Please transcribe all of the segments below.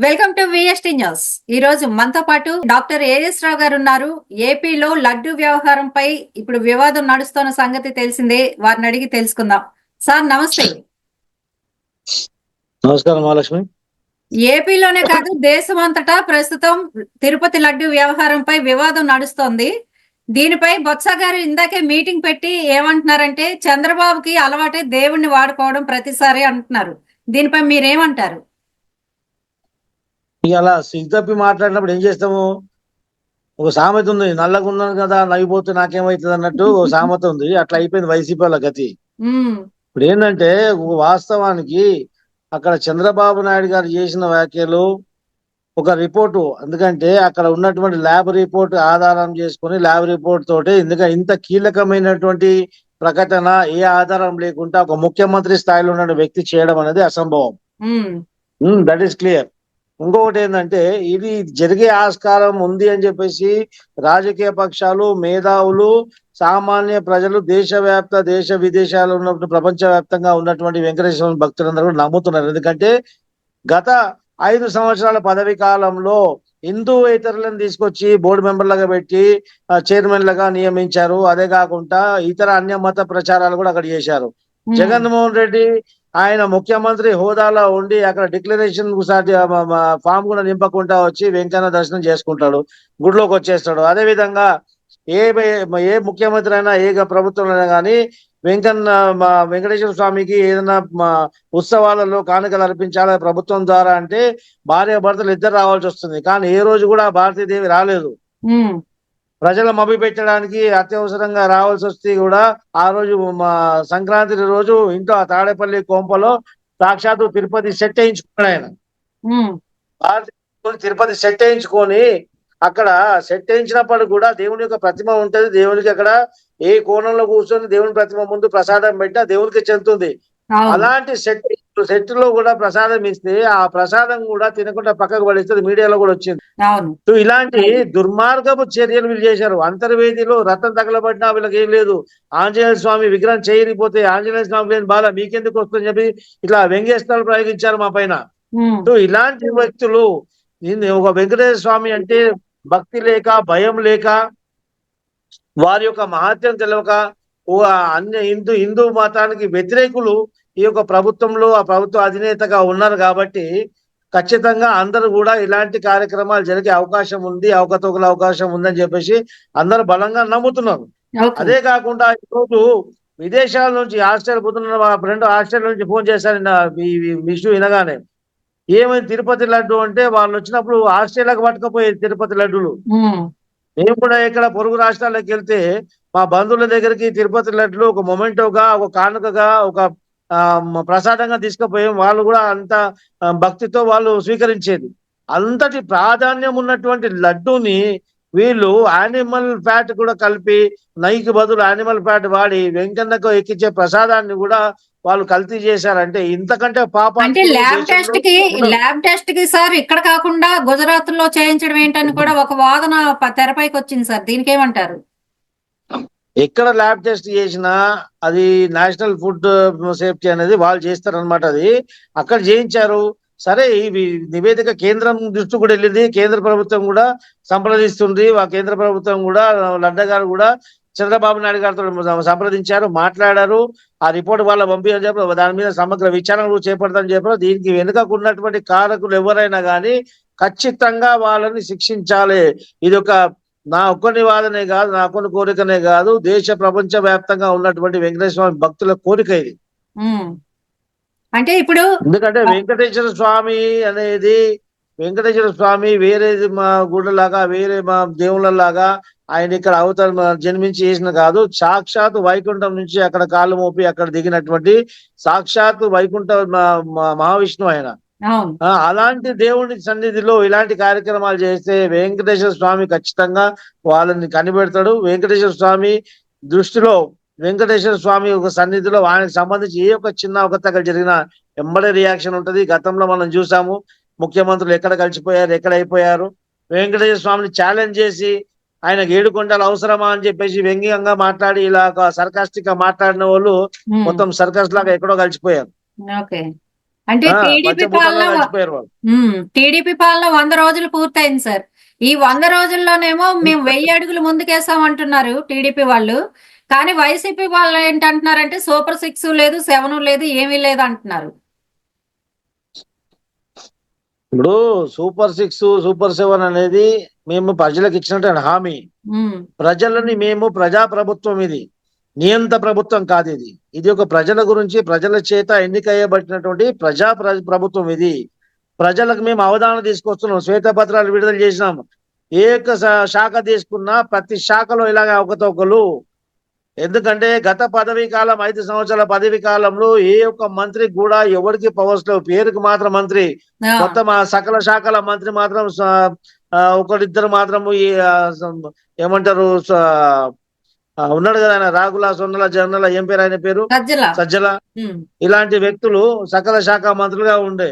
Welcome to VST news. ఈ రోజు మనతో పాటు డాక్టర్ ఏఎస్ రావు గారు ఉన్నారు. ఏపీలో లడ్డు వ్యవహారంపై ఇప్పుడు వివాదం నడుస్తున్న సంగతి తెలిసిందే. వారిని అడిగి తెలుసుకుందాం. సార్ నమస్తే. నమస్కారం మహాలక్ష్మి. ఏపీలోనే కాదు దేశమంతటా ప్రస్తుతం తిరుపతి లడ్డు వ్యవహారంపై వివాదం నడుస్తోంది. దీనిపై బొత్స గారు ఇందాకే మీటింగ్ పెట్టి ఏమంటున్నారంటే చంద్రబాబుకి అలవాటే దేవుణ్ణి వాడుకోవడం ప్రతిసారి అంటున్నారు. దీనిపై మీరేమంటారు? ఇక అలా సిగ్గు మాట్లాడినప్పుడు ఏం చేస్తాము? ఒక సామెత ఉంది, నల్లగా ఉన్నాను కదా నవ్విపోతే నాకేమవుతుంది అన్నట్టు ఒక సామెత ఉంది. అట్లా అయిపోయింది వైసీపీ వాళ్ళ గతి. ఇప్పుడు ఏంటంటే వాస్తవానికి అక్కడ చంద్రబాబు నాయుడు గారు చేసిన వ్యాఖ్యలు ఒక రిపోర్టు, ఎందుకంటే అక్కడ ఉన్నటువంటి ల్యాబ్ రిపోర్ట్ ఆధారం చేసుకుని ల్యాబ్ రిపోర్ట్ తోటి ఎందుకంటే ఇంత కీలకమైనటువంటి ప్రకటన ఏ ఆధారం లేకుండా ఒక ముఖ్యమంత్రి స్థాయిలో ఉన్న వ్యక్తి చేయడం అనేది అసంభవం. That is clear. ఇంకొకటి ఏంటంటే ఇది జరిగే ఆస్కారం ఉంది అని చెప్పేసి రాజకీయ పక్షాలు, మేధావులు, సామాన్య ప్రజలు, దేశ విదేశాలు ఉన్నప్పుడు ప్రపంచవ్యాప్తంగా ఉన్నటువంటి వెంకటేశ్వర భక్తులందరూ కూడా నమ్ముతున్నారు. ఎందుకంటే గత 5 సంవత్సరాల పదవి కాలంలో హిందూయేతరులను తీసుకొచ్చి బోర్డు మెంబర్లుగా పెట్టి చైర్మన్లుగా నియమించారు. అదే కాకుండా ఇతర అన్య మత ప్రచారాలు కూడా అక్కడ చేశారు. జగన్మోహన్ రెడ్డి ఆయన ముఖ్యమంత్రి హోదాలో ఉండి అక్కడ డిక్లరేషన్ ఫామ్ కూడా నింపకుండా వచ్చి వెంకన్న దర్శనం చేసుకుంటాడు, గుడిలోకి వచ్చేస్తాడు. అదే విధంగా ఏ ముఖ్యమంత్రి అయినా ఏ ప్రభుత్వం అయినా కానీ వెంకటేశ్వర స్వామికి ఏదైనా ఉత్సవాలలో కానుకలు అర్పించాలి ప్రభుత్వం ద్వారా అంటే భార్య భర్తలు ఇద్దరు రావాల్సి వస్తుంది. కానీ ఏ రోజు కూడా భారతీదేవి రాలేదు. ప్రజల మభి పెట్టడానికి అత్యవసరంగా రావాల్సి వస్తే కూడా ఆ రోజు సంక్రాంతి రోజు ఇంట్లో ఆ తాడేపల్లి కొంపలో సాక్షాత్తు తిరుపతి సెట్ వేయించుకున్నాడు ఆయన. తిరుపతి సెట్ వేయించుకొని అక్కడ సెట్ వేయించినప్పుడు కూడా దేవుని యొక్క ప్రతిమ ఉంటది. దేవునికి అక్కడ ఏ కోణంలో కూర్చొని దేవుని ప్రతిమ ముందు ప్రసాదం పెట్టినా దేవునికి చెందుతుంది. అలాంటి సెట్ లో కూడా ప్రసాదం ఇస్తే ఆ ప్రసాదం కూడా తినకుండా పక్కకు పడిస్తే మీడియాలో కూడా వచ్చింది. సో ఇలాంటి దుర్మార్గపు చర్యలు వీళ్ళు చేశారు. అంతర్వేదిలో రథం తగలబడినా వీళ్ళకి ఏం లేదు. ఆంజనేయ స్వామి విగ్రహం చేయకపోతే ఆంజనేయ స్వామి లేని బాధ మీకెందుకు వస్తుందని చెప్పి ఇట్లా వ్యంగ్యస్థాలు ప్రయోగించారు మా పైన. సో ఇలాంటి వ్యక్తులు ఒక వెంకటేశ్వర స్వామి అంటే భక్తి లేక, భయం లేక, వారి యొక్క మహత్యం తెలియక హిందూ మతానికి వ్యతిరేకులు ఈ యొక్క ప్రభుత్వంలో ఆ ప్రభుత్వ అధినేతగా ఉన్నారు. కాబట్టి ఖచ్చితంగా అందరూ కూడా ఇలాంటి కార్యక్రమాలు జరిగే అవకాశం ఉంది, అవకతవకల అవకాశం ఉందని చెప్పేసి అందరూ బలంగా నమ్ముతున్నారు. అదే కాకుండా ఈరోజు విదేశాల నుంచి ఆస్ట్రేలియా పోతున్న మా ఫ్రెండ్ ఆస్ట్రేలియా నుంచి ఫోన్ చేశారు ఈ విషయం వినగానే. ఏమైంది తిరుపతి లడ్డు అంటే వాళ్ళు వచ్చినప్పుడు ఆస్ట్రేలియాకి పట్టుకపోయేది తిరుపతి లడ్డులు. మేము కూడా ఇక్కడ పొరుగు రాష్ట్రాలకు వెళ్తే మా బంధువుల దగ్గరికి తిరుపతి లడ్డులు ఒక మొమెంటోగా, ఒక కానుకగా, ఒక ప్రసాదంగా తీసుకుపోయాం. వాళ్ళు కూడా అంత భక్తితో వాళ్ళు స్వీకరించేది. అంతటి ప్రాధాన్యం ఉన్నటువంటి లడ్డూని వీళ్ళు యానిమల్ ఫ్యాట్ కూడా కలిపి, నెయ్యికి బదులు యానిమల్ ఫ్యాట్ వాడి వెంకన్నకు ఎక్కించే ప్రసాదాన్ని కూడా వాళ్ళు కల్తీ చేశారంటే ఇంతకంటే పాపం. అంటే ల్యాబ్ టెస్ట్ కి సార్ ఇక్కడ కాకుండా గుజరాత్ లో చేయించడం ఏంటని కూడా ఒక వాదన తెరపైకి వచ్చింది సార్. దీనికి ఏమంటారు? ఎక్కడ ల్యాబ్ టెస్ట్ చేసినా అది నేషనల్ ఫుడ్ సేఫ్టీ అనేది వాళ్ళు చేస్తారనమాట. అది అక్కడ చేయించారు. సరే ఈ నివేదిక కేంద్రం దృష్టి కూడా వెళ్ళింది. కేంద్ర ప్రభుత్వం కూడా సంప్రదిస్తుంది. ఆ కేంద్ర ప్రభుత్వం కూడా లడ్డా గారు కూడా చంద్రబాబు నాయుడు గారితో సంప్రదించారు, మాట్లాడారు. ఆ రిపోర్ట్ వాళ్ళ పంపించని చెప్పారు. దాని మీద సమగ్ర విచారణ చేపడతామని చెప్పారు. దీనికి వెనుకకు ఉన్నటువంటి కారకులు ఎవరైనా కానీ ఖచ్చితంగా వాళ్ళని శిక్షించాలి. ఇది ఒక నా ఒక్కని వాదనే కాదు, నా ఒక్కని కోరికనే కాదు, దేశ ప్రపంచ వ్యాప్తంగా ఉన్నటువంటి వెంకటేశ్వర స్వామి భక్తుల కోరిక ఇది. అంటే ఇప్పుడు ఎందుకంటే వెంకటేశ్వర స్వామి అనేది వెంకటేశ్వర స్వామి వేరే మా గుళ్ళలాగా, వేరే మా దేవుళ్ళలాగా ఆయన ఇక్కడ అవతారం జన్మించి చేసిన కాదు. సాక్షాత్ వైకుంఠం నుంచి అక్కడ కాళ్ళు మోపి అక్కడ దిగినటువంటి సాక్షాత్ వైకుంఠ మహావిష్ణువు ఆయన. అలాంటి దేవుని సన్నిధిలో ఇలాంటి కార్యక్రమాలు చేస్తే వెంకటేశ్వర స్వామి ఖచ్చితంగా వాళ్ళని కనిపెడతాడు. వెంకటేశ్వర స్వామి దృష్టిలో వెంకటేశ్వర స్వామి ఒక సన్నిధిలో ఆయనకు సంబంధించి ఏ ఒక చిన్న అవకతవకలు జరిగినా ఎంబడే రియాక్షన్ ఉంటది. గతంలో మనం చూసాము ముఖ్యమంత్రులు ఎక్కడ కలిసిపోయారు, ఎక్కడ అయిపోయారు. వెంకటేశ్వర స్వామిని ఛాలెంజ్ చేసి ఆయనకు 7 కొండలు అవసరమా అని చెప్పేసి వ్యంగ్యంగా మాట్లాడి ఇలా సర్కాస్టిక్ గా మాట్లాడిన వాళ్ళు మొత్తం సర్కస్ లాగా ఎక్కడో కలిసిపోయారు. అంటే టీడీపీ పంచభూతాల్లో పాలన కలిసిపోయారు వాళ్ళు. టీడీపీ పాలన 100 రోజులు పూర్తయింది సార్. ఈ 100 రోజుల్లోనేమో మేము 1000 అడుగులు ముందుకేసాం అంటున్నారు టీడీపీ వాళ్ళు. కానీ వైసీపీ వాళ్ళు ఏంటంటున్నారంటే సూపర్ 6 లేదు, 7 లేదు, ఏమీ లేదు అంటున్నారు. ఇప్పుడు సూపర్ 6 సూపర్ 7 అనేది మేము ప్రజలకు ఇచ్చినటువంటి హామీ. ప్రజలని మేము ప్రజా ప్రభుత్వం, ఇది నియంత ప్రభుత్వం కాదు. ఇది ఒక ప్రజల గురించి ప్రజల చేత ఎన్నికయ్యబడినటువంటి ప్రభుత్వం. ఇది ప్రజలకు మేము అవగాహన తీసుకొస్తున్నాం. శ్వేతపత్రాలు విడుదల చేసినాము. ఏ ఒక్క శాఖ తీసుకున్నా ప్రతి శాఖలో ఇలాగ అవకతవకలు. ఎందుకంటే గత పదవీ కాలం 5 సంవత్సరాల పదవీ కాలంలో ఏ ఒక్క మంత్రి కూడా ఎవరికి పవర్స్ లేవు. పేరుకు మాత్రం మంత్రి, మొత్తం సకల శాఖల మంత్రి మాత్రం ఒకరిద్దరు మాత్రము ఏమంటారు ఉన్నాడు కదా ఆయన, రాగుల సొన్నల జనరల్, ఏం పేరు ఆయన పేరు, సజ్జల. ఇలాంటి వ్యక్తులు సకల శాఖ మంత్రులుగా ఉండే.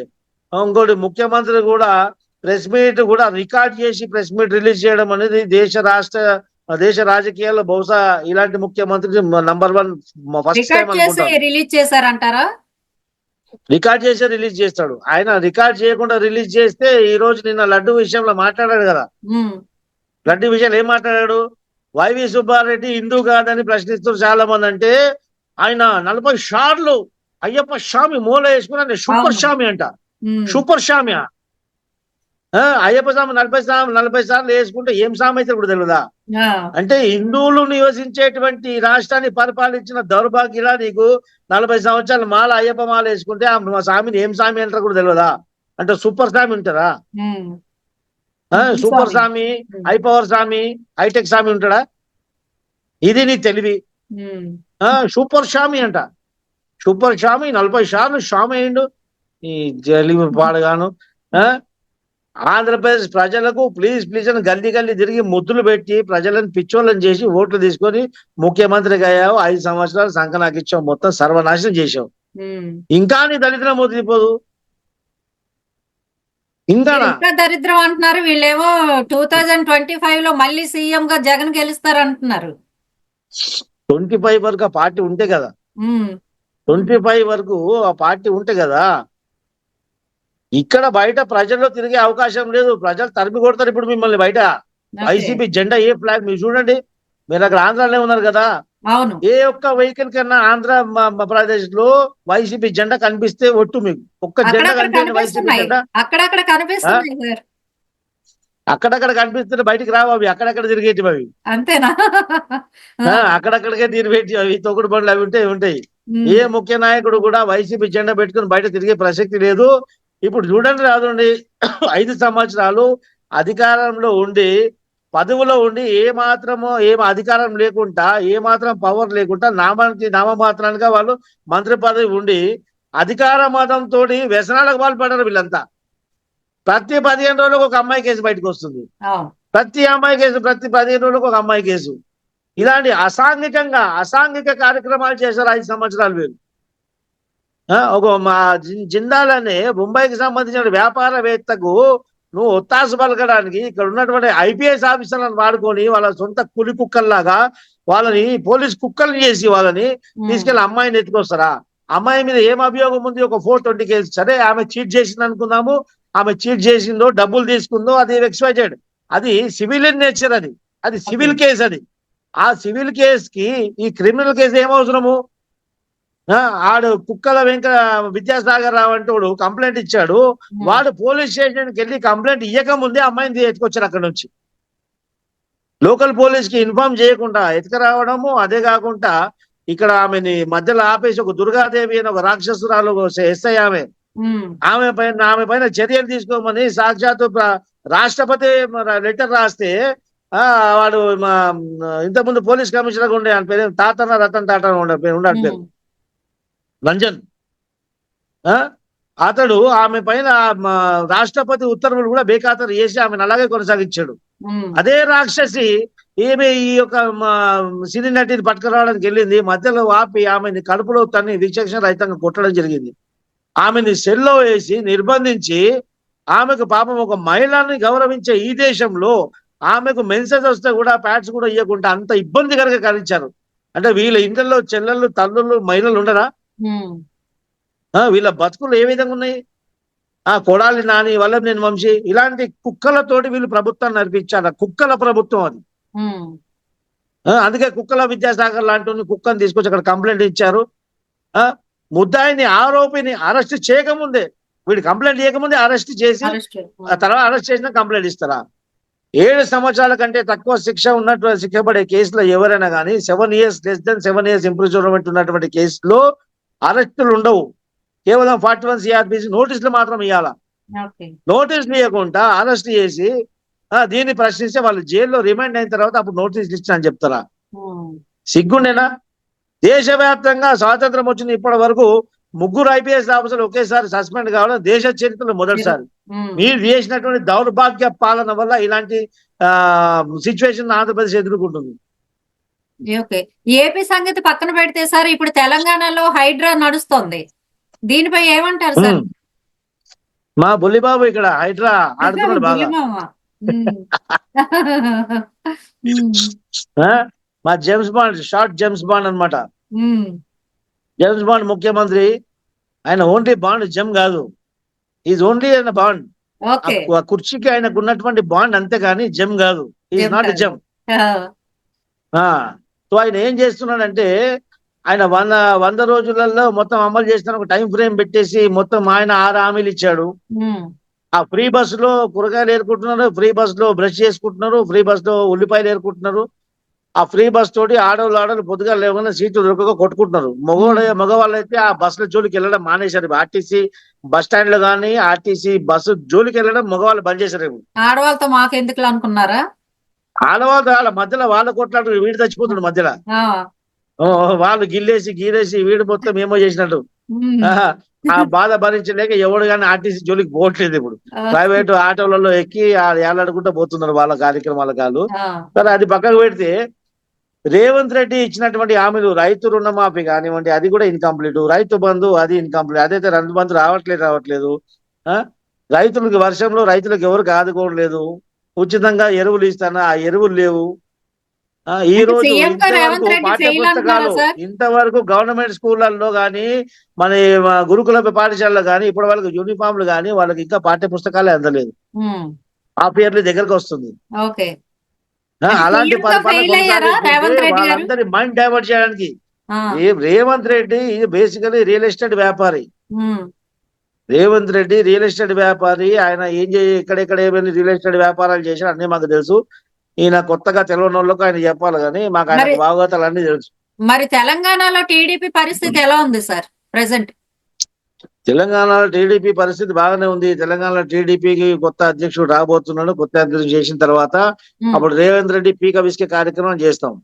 ఇంకోటి ముఖ్యమంత్రి కూడా ప్రెస్ మీట్ కూడా రికార్డ్ చేసి ప్రెస్ మీట్ రిలీజ్ చేయడం అనేది దేశ రాజకీయాల్లో బహుశా ఇలాంటి ముఖ్యమంత్రి నంబర్ 1 ఫస్ట్ టైం అనుకుంటాను. రిలీజ్ చేశారంటారా? రికార్డ్ చేసి రిలీజ్ చేస్తాడు ఆయన. రికార్డ్ చేయకుండా రిలీజ్ చేస్తే ఈ రోజు నిన్న లడ్డు విషయంలో మాట్లాడాడు కదా. లడ్డు విషయంలో ఏం మాట్లాడాడు? వైవి సుబ్బారెడ్డి హిందూ కాదని ప్రశ్నిస్తూ చాలా మంది. అంటే ఆయన 40 సార్లు అయ్యప్ప స్వామి మూల వేసుకుని సూపర్ స్వామి అంట. సూపర్ స్వామి అయ్యప్ప స్వామి 40 సార్లు వేసుకుంటే ఏం స్వామి అయితే ఇప్పుడు తెలియదా? అంటే హిందువులు నివసించేటువంటి రాష్ట్రాన్ని పరిపాలించిన దౌర్భాగ్యలా నీకు 40 సంవత్సరాలు మాల అయ్యప్ప మాల వేసుకుంటే ఆ స్వామిని ఏం స్వామి అంటారు కూడా తెలియదా? అంటే సూపర్ స్వామి ఉంటారా? సూపర్ స్వామి, హై పవర్ స్వామి, హైటెక్ స్వామి ఉంటాడా? ఇది నీ తెలివి. సూపర్ స్వామి అంట. సూపర్ స్వామి 40 సార్లు స్వామి అయిండు. ఈ జలిమి పాడగాను. ఆంధ్రప్రదేశ్ ప్రజలకు ప్లీజ్ అని గల్లీ తిరిగి ముద్దులు పెట్టి ప్రజలను పిచ్చోళ్ళని చేసి ఓట్లు తీసుకొని ముఖ్యమంత్రిగా అయ్యావు. 5 సంవత్సరాలు సంకనాకిచ్చావు, మొత్తం సర్వనాశనం చేసావు. ఇంకా నీ దళితుల ముద్దిపోదు. ఇంకా దరిద్రం అంటున్నారు వీళ్ళేమో. 2025 లో మళ్ళీ సీఎం గా జగన్ గెలుస్తారు అంటున్నారు. 25 వరకు ఆ పార్టీ ఉంటే కదా. 25 వరకు ఆ పార్టీ ఉంటే కదా. ఇక్కడ బయట ప్రజల్లో తిరిగే అవకాశం లేదు. ప్రజలు తరిమి కొడతారు ఇప్పుడు మిమ్మల్ని బయట. వైసీపీ జెండా ఏ ఫ్లాగ్ మీరు చూడండి. మీరు అక్కడ ఆంధ్రాలోనే ఉన్నారు కదా. ఏ ఒక్క వెహికల్ కన్నా ఆంధ్ర ప్రదేశ్ లో వైసీపీ జెండా కనిపిస్తే ఒట్టు మీకు. ఒక్క జెండా కనిపించండి వైసీపీ జెండా. అక్కడక్కడ కనిపిస్తే బయటికి రావు అవి. అక్కడక్కడ తిరిగేటి అవి. అంతేనా? అక్కడక్కడికే తిరిగేటి అవి. తొక్కుడు బండ్లు అవి ఉంటాయి. ఏ ముఖ్య నాయకుడు కూడా వైసీపీ జెండా పెట్టుకుని బయట తిరిగే ప్రసక్తి లేదు. ఇప్పుడు చూడండి, రాదండి 5 సంవత్సరాలు అధికారంలో ఉండి పదవిలో ఉండి ఏం అధికారం లేకుండా, ఏమాత్రం పవర్ లేకుండా నామమాత్రానిగా వాళ్ళు మంత్రి పదవి ఉండి అధికార మతంతో వ్యసనాలకు పాల్పడ్డారు వీళ్ళంతా. ప్రతి 15 రోజులకు ఒక అమ్మాయి కేసు బయటకు వస్తుంది. ప్రతి 15 రోజులకు ఒక అమ్మాయి కేసు. ఇలాంటి అసాంఘిక కార్యక్రమాలు చేశారు 5 సంవత్సరాలు వీళ్ళు. ఒక మా జిందాల్ అనే ముంబైకి సంబంధించిన వ్యాపారవేత్తకు నువ్వు ఒత్తాసు పలకడానికి ఇక్కడ ఉన్నటువంటి ఐపీఎస్ ఆఫీసర్లను వాడుకొని వాళ్ళ సొంత పులి కుక్కల్లాగా వాళ్ళని పోలీస్ కుక్కల్ని చేసి వాళ్ళని తీసుకెళ్లి అమ్మాయిని ఎత్తుకొస్తారా? అమ్మాయి మీద ఏం అభియోగం ఉంది? ఒక 420 కేసు. సరే, ఆమె చీట్ చేసింది అనుకుందాము. ఆమె చీట్ చేసిందో, డబ్బులు తీసుకుందో, అది XYZ. అది సివిల్ ఇన్ నేచర్. అది సివిల్ కేసు. ఆ సివిల్ కేసుకి ఈ క్రిమినల్ కేసు ఏమవసరము? ఆడు కుక్కల విద్యాసాగర్ రావు అంటే వాడు కంప్లైంట్ ఇచ్చాడు. వాడు పోలీస్ స్టేషన్కి వెళ్ళి కంప్లైంట్ ఇయ్యక ముందే అమ్మాయిని ఎత్తుకొచ్చారు అక్కడ నుంచి. లోకల్ పోలీస్ కి ఇన్ఫార్మ్ చేయకుండా ఎత్తుకురావడము. అదే కాకుండా ఇక్కడ ఆమెని మధ్యలో ఆపేసి ఒక దుర్గాదేవి అని ఒక రాక్షసురాలు ఎస్ఐ ఆమె పైన చర్యలు తీసుకోమని సాక్షాత్తు రాష్ట్రపతి లెటర్ రాస్తే వాడు ఇంతకుముందు పోలీస్ కమిషనర్ ఉండే ఆయన పేరు రతన్ టాటా ఉండే పేరు రంజన్. అతడు ఆమె పైన రాష్ట్రపతి ఉత్తర్వులు కూడా బేఖాతరు చేసి ఆమెను అలాగే కొనసాగించాడు. అదే రాక్షసి ఏమి ఈ యొక్క సినీ నటిని పట్టుకురావడానికి వెళ్ళింది. మధ్యలో ఆపి ఆమెని కడుపులో తన్ని విచక్షణ రహితంగా కొట్టడం జరిగింది. ఆమెని సెల్లో వేసి నిర్బంధించి ఆమెకు పాపం ఒక మహిళని గౌరవించే ఈ దేశంలో ఆమెకు మెన్సెస్ వస్తే కూడా ప్యాడ్స్ కూడా ఇవ్వకుండా అంత ఇబ్బందికరంగా కలిగించారు. అంటే వీళ్ళ ఇంట్లో చెల్లెళ్ళు, తల్లుళ్ళు, మహిళలు ఉండరా? వీళ్ళ బతుకులు ఏ విధంగా ఉన్నాయి? కొడాలి నాని, వల్లభనేని వంశీ ఇలాంటి కుక్కలతోటి వీళ్ళు ప్రభుత్వాన్ని నడిపించారు. కుక్కల ప్రభుత్వం అది. అందుకే కుక్కల విద్యాసాగర్ లాంటి కుక్కని తీసుకొచ్చి అక్కడ కంప్లైంట్ ఇచ్చారు. ముద్దాయిని, ఆరోపిని అరెస్ట్ చేయకముందే, వీడు కంప్లైంట్ చేయకముందే అరెస్ట్ చేసి ఆ తర్వాత అరెస్ట్ చేసిన కంప్లైంట్ ఇస్తారా? 7 సంవత్సరాల కంటే తక్కువ శిక్ష ఉన్నటువంటి శిక్ష పడే కేసులో ఎవరైనా కానీ 7 years, less than 7 years imprisonment ఉన్నటువంటి కేసులో అరెస్టులు ఉండవు. కేవలం 41 CRPC నోటీసులు మాత్రం ఇవ్వాలా. నోటీసులు ఇవ్వకుండా అరెస్ట్ చేసి దీన్ని ప్రశ్నిస్తే వాళ్ళు జైల్లో రిమైండ్ అయిన తర్వాత అప్పుడు నోటీసులు ఇచ్చిన అని చెప్తారా? సిగ్గుండేనా? దేశవ్యాప్తంగా స్వాతంత్రం వచ్చిన ఇప్పటి వరకు 3 IPS ఆఫీసర్లు ఒకేసారి సస్పెండ్ కావడం దేశ చరిత్రలో మొదటిసారి. మీరు చేసినటువంటి దౌర్భాగ్య పాలన వల్ల ఇలాంటి సిచ్యువేషన్ ఆంధ్రప్రదేశ్ ఎదుర్కొంటుంది. ఏపీ సంగతి పక్కన పెడితే సార్, ఇప్పుడు తెలంగాణలో హైడ్రా నడుస్తోంది. దీనిపై ఏమంటారు సార్? మా బుల్లిబాబు ఇక్కడ హైడ్రా ఆడుతున్నాడు బాగా. మా James bond, short James bond అన్నమాట. జేమ్స్ బాండ్ ముఖ్యమంత్రి, ఆయన ఓన్లీ బాండ్ జమ్ కాదు, ఈజ్ ఓన్లీ అన్న బాండ్. కుర్చీకి ఆయనకు ఉన్నటువంటి బాండ్ అంతేగాని జమ్ కాదు, ఈజ్ నాట్ జమ్. సో ఆయన ఏం చేస్తున్నాడంటే, ఆయన 100 రోజులలో మొత్తం అమలు చేసిన ఒక టైం ఫ్రేమ్ పెట్టేసి మొత్తం ఆయన 6 హామీలు ఇచ్చాడు. ఆ ఫ్రీ బస్ లో కూరగాయలు ఏరుకుంటున్నారు, ఫ్రీ బస్ లో బ్రష్ చేసుకుంటున్నారు, ఫ్రీ బస్ లో ఉల్లిపాయలు ఏరుకుంటున్నారు. ఆ ఫ్రీ బస్ తోటి ఆడవాళ్ళు పొద్దుగా లేకుండా సీట్లు దొరకక కొట్టుకుంటున్నారు. మగవాళ్ళు అయితే ఆ బస్సుల జోలికి వెళ్ళడం మానేశారు. ఆర్టీసీ బస్ స్టాండ్ లో కానీ ఆర్టీసీ బస్సు జోలికి వెళ్ళడం మగవాళ్ళు బంద్ చేశారు. ఆడవాళ్ళతో మాకెందుకు అనుకున్నారా? ఆడవాళ్ళతో వాళ్ళ మధ్యలో వాళ్ళ కొట్లాడు, వీడు చచ్చిపోతున్నాడు మధ్యలో. వాళ్ళు గీరేసి వీడు మొత్తం ఏమో చేసినట్టు. ఆ బాధ భరించలేక ఎవడు కానీ ఆర్టీసీ జోలికి పోవట్లేదు. ఇప్పుడు ప్రైవేట్ ఆటోలలో ఎక్కి ఏలాడుకుంటూ పోతున్నారు వాళ్ళ కార్యక్రమాల కాదు. సరే, అది పక్కకు పెడితే రేవంత్ రెడ్డి ఇచ్చినటువంటి హామీలు, రైతు రుణమాఫీ కానివ్వండి, అది కూడా ఇన్కంప్లీట్. రైతు బంధు అది ఇన్కంప్లీట్. అదైతే 2 బంధు రావట్లేదు. రైతులకి వర్షంలో రైతులకు ఎవరికి ఆదుకోవట్లేదు. ఉచితంగా ఎరువులు ఇస్తానా, ఆ ఎరువులు లేవు. ఈ రోజు పాఠ్యపుస్తకాలు ఇంతవరకు గవర్నమెంట్ స్కూళ్ళల్లో గానీ, మన గురుకుల పాఠశాలలో గానీ ఇప్పటి వాళ్ళకి యూనిఫామ్లు గానీ వాళ్ళకి ఇంకా పాఠ్య పుస్తకాలే అందలేదు. హాఫ్ ఇయర్లీ దగ్గరకు వస్తుంది. అలాంటి వాళ్ళందరి మైండ్ డైవర్ట్ చేయడానికి Revanth Reddy basically real estate వ్యాపారి. రేవంత్ రెడ్డి రియల్ ఎస్టేట్ వ్యాపారి. ఆయన ఎక్కడెక్కడ ఏమైనా రియల్ ఎస్టేట్ వ్యాపారాలు చేశాడు అన్నీ మాకు తెలుసు. ఈయన కొత్తగా తెలియని వాళ్ళకు ఆయన చెప్పాలి కానీ మాకు ఆయన భాగవతాలు అన్ని తెలుసు. మరి తెలంగాణలో టీడీపీ పరిస్థితి ఎలా ఉంది సార్ ప్రెసెంట్? తెలంగాణలో టీడీపీ పరిస్థితి బాగానే ఉంది. తెలంగాణలో టీడీపీకి కొత్త అధ్యక్షుడు రాబోతున్నాడు. కొత్త అధ్యక్షుడు చేసిన తర్వాత అప్పుడు రేవంత్ రెడ్డి పీక విసికే కార్యక్రమం చేస్తాం.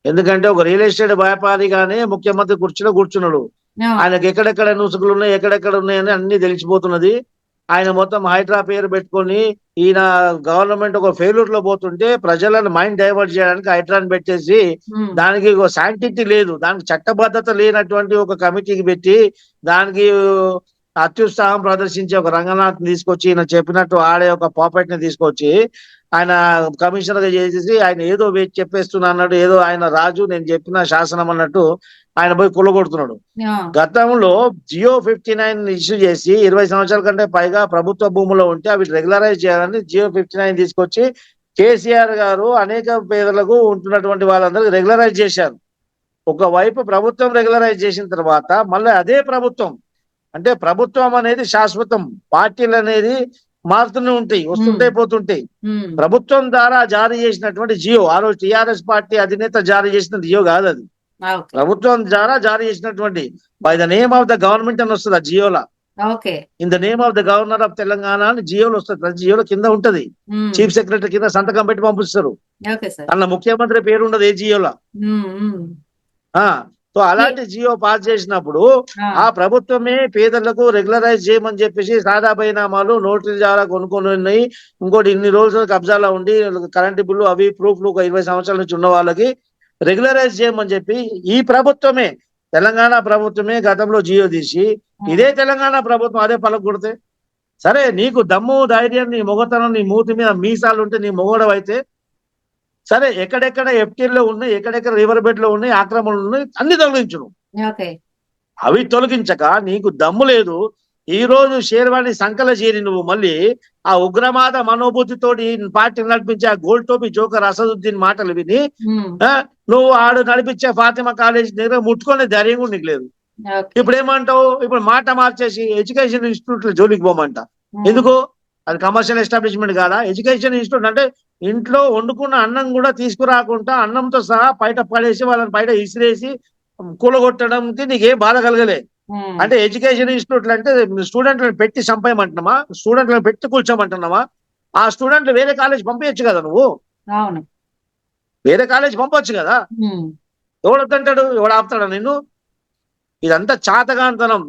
ఎందుకంటే ఒక రియల్ ఎస్టేట్ వ్యాపారిగానే ముఖ్యమంత్రి కుర్చీలో కూర్చున్నాడు. ఆయనకు ఎక్కడెక్కడ నుసుగులు ఉన్నాయి, ఎక్కడెక్కడ ఉన్నాయని అన్ని తెలిసిపోతున్నది. ఆయన మొత్తం హైడ్రా పేరు పెట్టుకొని ఈయన గవర్నమెంట్ ఒక ఫెయిల్యూర్ లో పోతుంటే ప్రజలను మైండ్ డైవర్ట్ చేయడానికి హైడ్రాని పెట్టేసి దానికి ఒక శాంటిటీ లేదు, దానికి చట్టబద్ధత లేనటువంటి ఒక కమిటీకి పెట్టి దానికి అత్యుత్సాహం ప్రదర్శించే ఒక రంగనాథ్ తీసుకొచ్చి ఈయన చెప్పినట్టు ఆడే ఒక పాపెట్ ని తీసుకొచ్చి ఆయన కమిషనర్ గా చేసేసి ఆయన ఏదో చెప్పేస్తున్నా అన్నట్టు, ఏదో ఆయన రాజు నేను చెప్పిన శాసనం అన్నట్టు ఆయన పోయి కొల్లగొడుతున్నాడు. గతంలో జియో 59 ఇష్యూ చేసి 20 సంవత్సరాల కంటే పైగా ప్రభుత్వ భూములో ఉంటే అవి రెగ్యులరైజ్ చేయాలని జియో 59 తీసుకొచ్చి కేసీఆర్ గారు అనేక పేదలకు ఉంటున్నటువంటి వాళ్ళందరికీ రెగ్యులరైజ్ చేశారు. ఒకవైపు ప్రభుత్వం రెగ్యులరైజ్ చేసిన తర్వాత మళ్ళీ అదే ప్రభుత్వం, అంటే ప్రభుత్వం అనేది శాశ్వతం, పార్టీలు అనేది మారుతూనే ఉంటాయి, వస్తుంటాయి పోతుంటాయి. ప్రభుత్వం ద్వారా జారీ చేసినటువంటి జియో, ఆ రోజు టిఆర్ఎస్ పార్టీ అధినేత జారీ చేసిన జియో కాదు, అది ప్రభుత్వం ద్వారా జారీ చేసినటువంటి by the name of the government అని వస్తుంది ఆ జియోలా. In the name of the governor of Telangana అని జియోలో వస్తుంది. ప్రతి జియోలో కింద ఉంటది, చీఫ్ సెక్రటరీ కింద సంతకం పెట్టి పంపిస్తారు. అలా ముఖ్యమంత్రి పేరు ఉండదు ఏ జియోలా. సో అలాంటి జియో పాస్ చేసినప్పుడు ఆ ప్రభుత్వమే పేదలకు రెగ్యులరైజ్ చేయమని చెప్పేసి సాదా బైనామాలు నోటరీ ద్వారా కొనుక్కొని ఉన్నాయి. ఇంకోటి ఇన్ని రోజులు కబ్జాలో ఉండి కరెంటు బిల్లు అవి ప్రూఫ్లు ఒక 20 సంవత్సరాల నుంచి ఉన్న వాళ్ళకి రెగ్యులరైజ్ చేయమని చెప్పి ఈ ప్రభుత్వమే, తెలంగాణ ప్రభుత్వమే గతంలో జియో తీసి ఇదే తెలంగాణ ప్రభుత్వం అదే పలకొడితే, సరే నీకు దమ్ము ధైర్యం నీ మొగతనం నీ మూతి మీద మీసాలు ఉంటే నీ మొగడం అయితే సరే, ఎక్కడెక్కడ ఎఫ్టీలో ఉన్నాయి, ఎక్కడెక్కడ రివర్ బెడ్ లో ఉన్నాయి, ఆక్రమణలు ఉన్నాయి, అన్ని తొలగించును. అవి తొలగించక నీకు దమ్ము లేదు. ఈ రోజు షేర్వాణి సంకల చేరి నువ్వు మళ్ళీ ఆ ఉగ్రవాద మనోభూతితోటి పార్టీ నడిపించే ఆ గోల్డ్ టోపీ జోకర్ అసదుద్దీన్ మాటలు విని నువ్వు ఆడు నడిపించే ఫాతిమా కాలేజ్ దగ్గర ముట్టుకునే ధైర్యం కూడా నీకు లేదు. ఇప్పుడు ఏమంటావు? ఇప్పుడు మాట మార్చేసి ఎడ్యుకేషన్ ఇన్స్టిట్యూట్ జోలికి పోమంట. ఎందుకు? అది కమర్షియల్ ఎస్టాబ్లిష్మెంట్ కాదా? ఎడ్యుకేషన్ ఇన్స్టిట్యూట్ అంటే ఇంట్లో వండుకున్న అన్నం కూడా తీసుకురాకుండా అన్నంతో సహా బయట పడేసి వాళ్ళని బయట ఇసిరేసి కూలగొట్టడానికి నీకేం బాధ కలగలే. అంటే ఎడ్యుకేషన్ ఇన్స్టిట్యూట్లు అంటే స్టూడెంట్లను పెట్టి చంపేయమంటున్నావా? స్టూడెంట్లను పెట్టి కూర్చోమంటున్నావా? ఆ స్టూడెంట్లు వేరే కాలేజ్ పంపించచ్చు కదా నువ్వు. వేరే కాలేజ్ పంపొచ్చు కదా. ఎవడొద్దంటాడు? ఎవడు ఆపుతాడా నిన్ను? ఇదంతా చాతగాంతనం.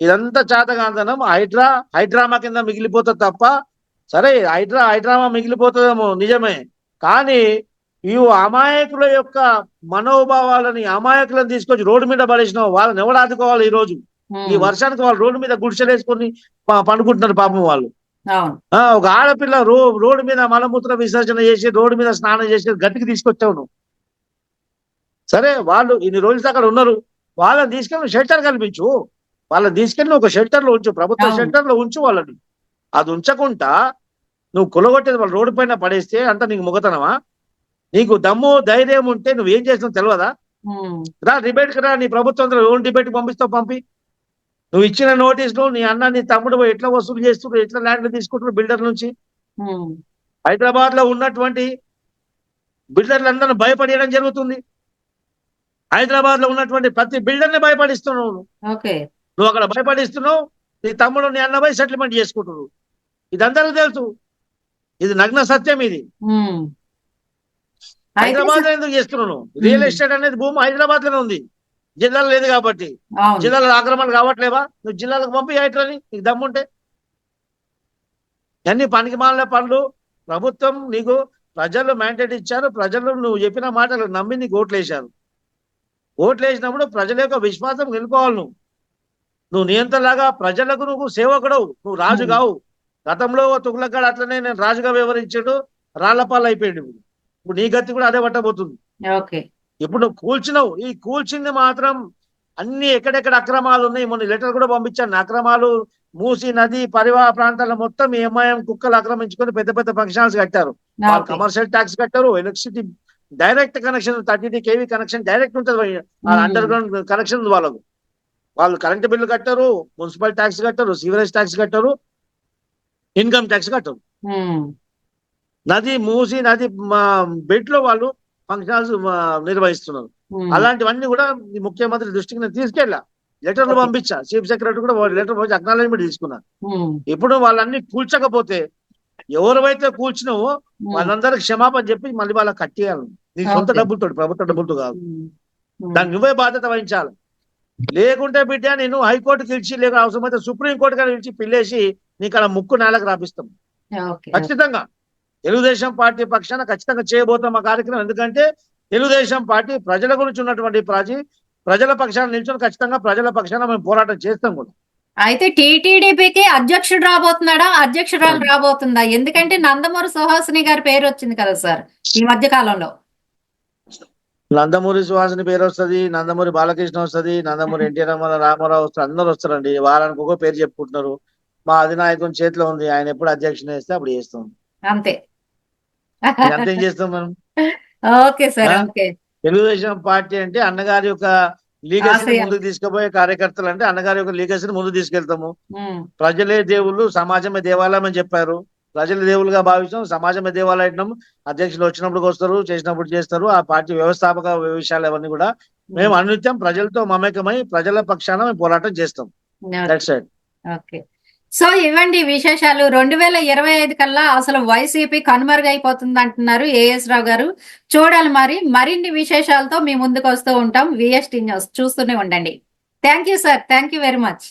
ఇదంతా చాతగాంతనం. హైడ్రామా కింద మిగిలిపోతుంది తప్ప. సరే హైడ్రామా మిగిలిపోతుందేమో నిజమే, కానీ ఈ అమాయకుల యొక్క మనోభావాలని అమాయకులను తీసుకొచ్చి రోడ్డు మీద పడేసినావు. వాళ్ళని ఎవడు ఆదుకోవాలి? ఈ రోజు ఈ వర్షానికి వాళ్ళు రోడ్డు మీద గుడిసెలేసుకొని పండుకుంటున్నారు పాపం వాళ్ళు. ఒక ఆడపిల్ల రోడ్డు మీద మలమూత్ర విసర్జన చేసి రోడ్డు మీద స్నానం చేసి గట్టికి తీసుకొచ్చావు నువ్వు. సరే వాళ్ళు ఇన్ని రోజులు అక్కడ ఉన్నారు, వాళ్ళని తీసుకెళ్ళి షెల్టర్ కల్పించు. వాళ్ళని తీసుకెళ్ళి ఒక షెల్టర్ లో ఉంచు, ప్రభుత్వ షెల్టర్ లో ఉంచు వాళ్ళని. అది ఉంచకుండా నువ్వు కులగొట్టేది వాళ్ళు రోడ్డు పైన పడేస్తే అంత నీకు మొగతనమా? నీకు దమ్ము ధైర్యం ఉంటే నువ్వు ఏం చేస్తున్నావు తెలియదా? రా డిబేట్ రా, నీ ప్రభుత్వం ఓన్ డిబేట్ పంపిస్తావు పంపి. నువ్వు ఇచ్చిన నోటీసులు నీ అన్న నీ తమ్ముడు ఎట్లా వసూలు చేస్తున్నారు, ఎట్లా ల్యాండ్లు తీసుకుంటున్నారు బిల్డర్ నుంచి. హైదరాబాద్ లో ఉన్నటువంటి బిల్డర్లందరూ భయపడేయడం జరుగుతుంది. హైదరాబాద్ లో ఉన్నటువంటి ప్రతి బిల్డర్ ని భయపడిస్తున్నావు నువ్వు అక్కడ భయపడిస్తున్నావు. నీ తమ్ముడు నీ అన్న పోయి సెటిల్మెంట్ చేసుకుంటున్నారు. ఇది అందరికీ తెలుసు, ఇది నగ్న సత్యం. ఇది హైదరాబాద్ లో ఎందుకు చేస్తున్నావు? రియల్ ఎస్టేట్ అనేది భూమి హైదరాబాద్ లోనే ఉంది, జిల్లాలో లేదు కాబట్టి. జిల్లాలో ఆక్రమణలు కావట్లేవా? నువ్వు జిల్లాలకు పంపి హైట్లని నీకు దమ్ముంటే. అన్ని పనికి మాలిన పనులు. ప్రభుత్వం నీకు ప్రజలు మ్యాండేట్ ఇచ్చారు, ప్రజలు నువ్వు చెప్పిన మాటలు నమ్మి నీకు ఓట్లు వేశారు. ఓట్లు వేసినప్పుడు ప్రజల యొక్క విశ్వాసం గెలుకోవాలి. నువ్వు నియంత్రణలాగా ప్రజలకు నువ్వు సేవకుడవు, నువ్వు రాజు కావు. గతంలో తుగ్లక్కాడు అట్లనే నేను రాజుగా వివరించాడు, రాళ్లపాలు అయిపోయాడు. ఇప్పుడు నీ గతి కూడా అదే పట్టబోతుంది. ఇప్పుడు నువ్వు కూల్చినవు. ఈ కూల్చింది మాత్రం అన్ని ఎక్కడెక్కడ అక్రమాలు ఉన్నాయి. మొన్న లెటర్ కూడా పంపించాను. అక్రమాలు మూసి నది పరివాహ ప్రాంతాల్లో మొత్తం ఎంఐఎం కుక్కలు ఆక్రమించుకొని పెద్ద పెద్ద ఫంక్షన్స్ కట్టారు. వాళ్ళు కమర్షియల్ ట్యాక్స్ కట్టారు, electricity direct connection 32 kV connection direct ఉంటుంది. అండర్ గ్రౌండ్ కనెక్షన్ వాళ్ళకు. వాళ్ళు కరెంట్ బిల్లు కట్టారు, మున్సిపల్ ట్యాక్స్ కట్టారు, సీవరేజ్ ట్యాక్స్ కట్టారు, ఇన్కమ్ ట్యాక్స్ కట్టారు. నది మూసి నది బెడ్ లో వాళ్ళు ఫంక్షన్స్ నిర్వహిస్తున్నారు. అలాంటివన్నీ కూడా ముఖ్యమంత్రి దృష్టికి నేను తీసుకెళ్ళా, లెటర్లు పంపించా. చీఫ్ సెక్రటరీ కూడా లెటర్ పంపించి అక్నాలజ్మెంట్ తీసుకున్నా. ఇప్పుడు వాళ్ళన్ని కూల్చకపోతే ఎవరైతే కూల్చినావో వాళ్ళందరికి క్షమాపణ చెప్పి మళ్ళీ వాళ్ళకి కట్టేయాలి. నీ సొంత డబ్బులతో, ప్రభుత్వ డబ్బులతో కాదు. దానికి నువ్వే బాధ్యత వహించాలి. లేకుంటే బిడ్డ నేను హైకోర్టుకి ఇచ్చి, లేక అవసరమైతే సుప్రీంకోర్టు కానీ ఇచ్చి పిల్లేసి నీకు అలా ముక్కు నేలకు రాపిస్తాం. ఖచ్చితంగా తెలుగుదేశం పార్టీ పక్షాన ఖచ్చితంగా చేయబోతాం ఆ కార్యక్రమం. ఎందుకంటే తెలుగుదేశం పార్టీ ప్రజల గురించి ఉన్నటువంటి ప్రజల పక్షాన నిల్చొని ఖచ్చితంగా ప్రజల పక్షాన మేము పోరాటం చేస్తాం కూడా. అయితే టీటీడీపీకి అధ్యక్షుడు రాబోతున్నాడా, అధ్యక్షురాలు రాబోతుందా? ఎందుకంటే నందమూరి సుహాసిని గారి పేరు వచ్చింది కదా సార్ ఈ మధ్య కాలంలో. నందమూరి సుహాసిని పేరు వస్తుంది, నందమూరి బాలకృష్ణ వస్తుంది, నందమూరి ఎన్టీ రామారావు వస్తారు, అందరూ వస్తారండి. వారానికి ఒక పేరు చెప్పుకుంటున్నారు. మా అధినాయకుని చేతిలో ఉంది, ఆయన ఎప్పుడు అధ్యక్షుని వేస్తే అప్పుడు చేస్తాం. అంతే, అంతేం చేస్తాం మనం. Okay sir. Okay. Telugu Desam party అంటే అన్నగారి యొక్క లీగసీని ముందుకు తీసుకుపోయే కార్యకర్తలు, అంటే అన్నగారి యొక్క లీగసీని ముందుకు తీసుకెళ్తాము. ప్రజలే దేవుళ్ళు, సమాజమే దేవాలయం అని చెప్పారు. ప్రజల దేవులుగా భావిస్తాం, సమాజమే దేవాలయం. అధ్యక్షులు వచ్చినప్పుడు వస్తారు, చేసినప్పుడు చేస్తారు. ఆ పార్టీ వ్యవస్థాపక విషయాలు అవన్నీ కూడా మేము అనునిత్యం ప్రజలతో మమేకమై ప్రజల పక్షాన మేము పోరాటం చేస్తాం. ఓకే. సో ఇవ్వండి విశేషాలు. 2025 కల్లా అసలు వైసీపీ కనుమరుగైపోతుంది అంటున్నారు ఏఎస్ రావు గారు. చూడాలి మరి. మరిన్ని విశేషాలతో మీ ముందుకు వస్తూ ఉంటాం. VST న్యూస్ చూస్తూనే ఉండండి. Thank you sir. Thank you very much.